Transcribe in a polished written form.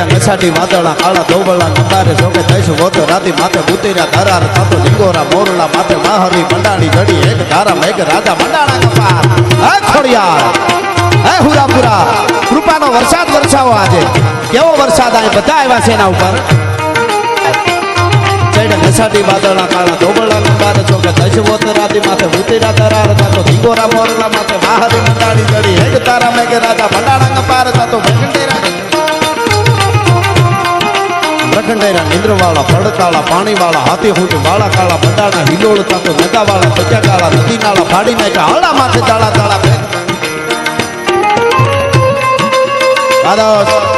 ચડ્યા નસાટી વાદળા કાળા ધોબળા નંબારે જોકે થઈશું વોતો રાતી માથે બુતેરા ધરાર થતો લિંગોરા મોરલા માથે માહરી મંડાણી જડી એક ધારા મેઘ રાજા મંડાણા કપાર હે ખોડિયાર હે હુરાપુરા કૃપાનો વરસાદ વરસાવો આજે કેવો વરસાદ આ બધા આવ્યા છે એના ઉપર ચડ્યા નસાટી વાદળા કાળા ધોબળા નંબારે જોકે થઈશું વોતો રાતી માથે બુતેરા ધરાર થતો લિંગોરા મોરલા માથે માહરી મંડાણી જડી એક ધારા મેઘ રાજા મંડાણા કપાર થતો પ્રખંડેરા નિંદ્રવાળા પડતાળા પાણીવાળા હાથી હુંટ વાળા કાળા બંડાણા હિલોળ તાતો નગાવાળા સજા કાળા નદી નાળા ફાડી નાખ્યા હાડા માથે તાળા તાળા